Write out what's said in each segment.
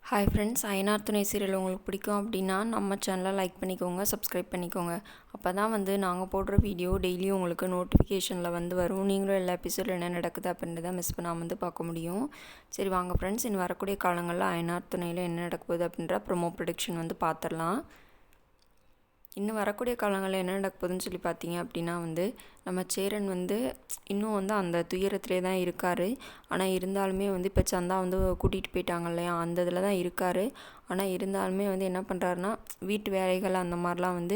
Hi friends, ஐநார் துணை serial உங்களுக்கு பிடிக்கும் அப்படின்னா நம்ம சேனலை லைக் பண்ணிக்கோங்க, சப்ஸ்கிரைப் பண்ணிக்கோங்க. அப்போ தான் நாங்கள் போடுற வீடியோ டெய்லியும் உங்களுக்கு நோட்டிஃபிகேஷனில் வரும். நீங்களும் எல்லா எபிசோடில் என்ன நடக்குது அப்படின்றத மிஸ் பண்ணாமல் பார்க்க முடியும். சரி வாங்க ஃப்ரெண்ட்ஸ், இனி வரக்கூடிய காலங்களில் ஐநார் துணையில் என்ன நடக்க போகுது அப்படின்ற ப்ரொமோ ப்ரொடிக்ஷன் பார்த்துடலாம். இன்னும் வரக்கூடிய காலங்களில் என்ன நடக்க போகுதுன்னு சொல்லி பார்த்தீங்க அப்படின்னா நம்ம சேரன் இன்னும் அந்த துயரத்திலே தான் இருக்கார். ஆனால் இருந்தாலுமே இப்போ சந்தா கூட்டிகிட்டு போயிட்டாங்க இல்லையா, அந்த இதில் தான் இருக்கார். ஆனால் இருந்தாலுமே என்ன பண்ணுறாருன்னா, வீட்டு வேலைகள் அந்த மாதிரிலாம்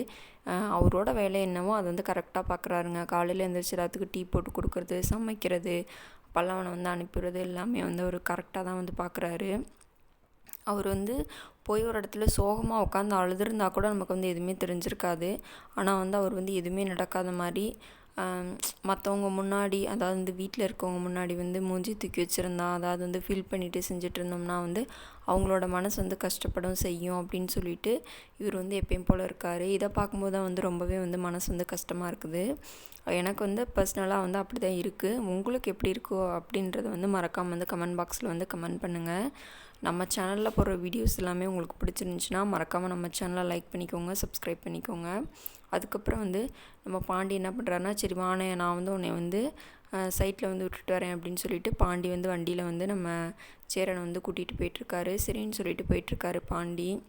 அவரோட வேலை என்னவோ அதை கரெக்டாக பார்க்குறாருங்க. காலையில் எழுந்திரிச்சு எல்லாத்துக்கும் டீ போட்டு கொடுக்குறது, சமைக்கிறது, பல்லவனை அனுப்பிடுறது எல்லாமே அவர் கரெக்டாக தான் பார்க்குறாரு. அவர் போய் ஒரு இடத்துல சோகமாக உட்காந்து அழுதுருந்தா கூட நமக்கு எதுவுமே தெரிஞ்சிருக்காது. ஆனால் அவர் எதுவுமே நடக்காத மாதிரி மற்றவங்க முன்னாடி, அதாவது வீட்டில் இருக்கவங்க முன்னாடி மூஞ்சி தூக்கி வச்சுருந்தா, அதாவது ஃபீல் பண்ணிவிட்டு செஞ்சுட்டு இருந்தோம்னா அவங்களோட மனசு கஷ்டப்படும் செய்யும் அப்படின்னு சொல்லிட்டு இவர் எப்பயும் போல் இருக்கார். இதை பார்க்கும்போது தான் ரொம்பவே மனசு கஷ்டமாக இருக்குது. எனக்கு பர்சனலாக அப்படி தான் இருக்குது. உங்களுக்கு எப்படி இருக்கோ அப்படின்றத மறக்காமல் கமெண்ட் பாக்ஸில் கமெண்ட் பண்ணுங்கள். நம்ம சேனலில் போடுற வீடியோஸ் எல்லாமே உங்களுக்கு பிடிச்சிருந்துச்சின்னா மறக்காமல் நம்ம சேனலை லைக் பண்ணிக்கோங்க, சப்ஸ்கிரைப் பண்ணிக்கோங்க. அதுக்கப்புறம் நம்ம பாண்டி என்ன பண்ணுறாருனா, சரி வானே நான் உன்னை சைட்டில் விட்டுட்டு வரேன் அப்படின்னு சொல்லிட்டு பாண்டி வண்டியில் நம்ம சேரனை கூட்டிகிட்டு போயிட்டுருக்காரு. சரின்னு சொல்லிட்டு போயிட்டுருக்காரு பாண்டி.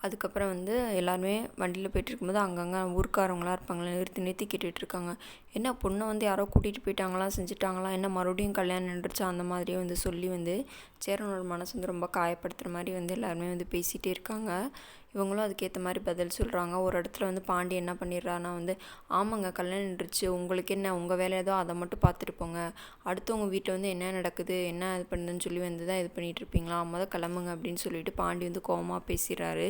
அதுக்கப்புறம் எல்லாருமே வண்டியில் போய்ட்டுருக்கும்போது அங்கங்கே ஊருக்காரவங்களாம் இருப்பாங்களே, நிறுத்தி கேட்டுட்ருக்காங்க. என்ன பொண்ணை யாரோ கூட்டிகிட்டு போயிட்டாங்களா, செஞ்சுட்டாங்களா, என்ன மறுபடியும் கல்யாணம் நின்றுச்சா, அந்த மாதிரியே சொல்லி சேரனோட மனசு ரொம்ப காயப்படுத்துகிற மாதிரி எல்லாருமே பேசிகிட்டே இருக்காங்க. இவங்களும் அதுக்கேற்ற மாதிரி பதில் சொல்கிறாங்க. ஒரு இடத்துல பாண்டி என்ன பண்ணிடுறான்னா ஆமாங்க கல்யாணம் நின்றுச்சு, உங்களுக்கு என்ன, உங்கள் வேலை ஏதோ அதை மட்டும் பார்த்துட்டு போங்க, அடுத்தவங்க வீட்டில் என்ன நடக்குது, என்ன இது பண்ணுதுன்னு சொல்லி தான் இது பண்ணிகிட்டு இருப்பீங்களா, கிளம்புங்க அப்படின்னு சொல்லிட்டு பாண்டி கோவமாக பேசிடுறாரு.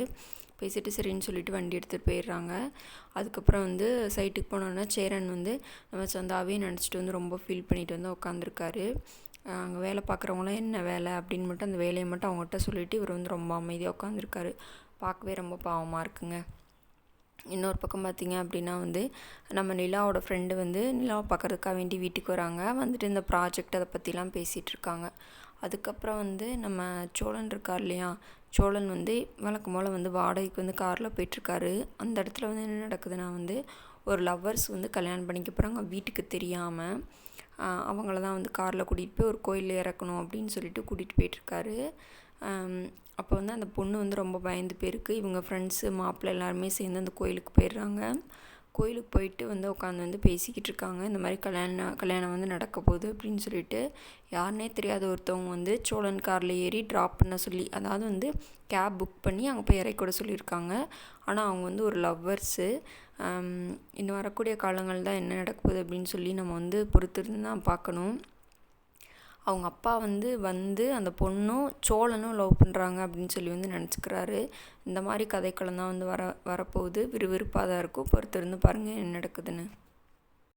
பேசிட்டு சரின்னு சொல்லிட்டு வண்டி எடுத்துகிட்டு போயிடுறாங்க. அதுக்கப்புறம் சைட்டுக்கு போனோன்னா சேரன் நம்ம சந்தாவே நினச்சிட்டு ரொம்ப ஃபீல் பண்ணிட்டு உட்காந்துருக்காரு. அங்கே வேலை பார்க்குறவங்களாம் என்ன வேலை அப்படின்னு மட்டும் அந்த வேலையை மட்டும் அவங்ககிட்ட சொல்லிவிட்டு இவர் ரொம்ப அமைதியாக உட்காந்துருக்காரு. பார்க்கவே ரொம்ப பாவமாக இருக்குங்க. இன்னொரு பக்கம் பார்த்திங்க அப்படின்னா நம்ம நிலாவோட ஃப்ரெண்டு நிலாவை பார்க்குறதுக்காக வேண்டி வீட்டுக்கு வராங்க. இந்த ப்ராஜெக்ட் அதை பற்றிலாம் பேசிகிட்டு இருக்காங்க. அதுக்கப்புறம் நம்ம சோழன் இருக்கார் இல்லையா, சோழன் வழக்கம் போல் வாடகைக்கு காரில் போயிட்டுருக்காரு. அந்த இடத்துல என்ன நடக்குதுன்னா ஒரு லவ்வர்ஸ் கல்யாணம் பண்ணிக்க போகிறாங்க வீட்டுக்கு தெரியாமல். அவங்கள தான் காரில் கூட்டிகிட்டு போய் ஒரு கோயிலில் இறக்கணும் அப்படின்னு சொல்லிட்டு கூட்டிகிட்டு போயிட்டுருக்காரு. அப்போ அந்த பொண்ணு ரொம்ப பயந்து போயிருக்கு. இவங்க ஃப்ரெண்ட்ஸு மாப்பிள்ளை எல்லாருமே சேர்ந்து அந்த கோயிலுக்கு போயிடுறாங்க. கோயிலுக்கு போயிட்டு உட்காந்து பேசிக்கிட்டு இருக்காங்க. இந்த மாதிரி கல்யாணம் நடக்க போகுது அப்படின்னு சொல்லிட்டு யாருனே தெரியாத ஒருத்தவங்க சோழன் காரில் ஏறி ட்ராப் பண்ண சொல்லி, அதாவது கேப் புக் பண்ணி அங்கே போய் இறக்கி கூட சொல்லியிருக்காங்க. ஆனால் அவங்க ஒரு லவ்வர்ஸு. இன்னும் வரக்கூடிய காலங்கள் தான் என்ன நடக்க போகுது அப்படின்னு சொல்லி நம்ம பொறுத்திருந்து தான் பார்க்கணும். அவங்க அப்பா அந்த பொண்ணும் சோழனும் லவ் பண்ணுறாங்க அப்படின்னு சொல்லி நினச்சிக்கிறாரு. இந்த மாதிரி கதைக்களம் தான் வரப்போகுது. விறுவிறுப்பாக தான் இருக்கும். பொறுத்திருந்து பாருங்கள் என்ன நடக்குதுன்னு.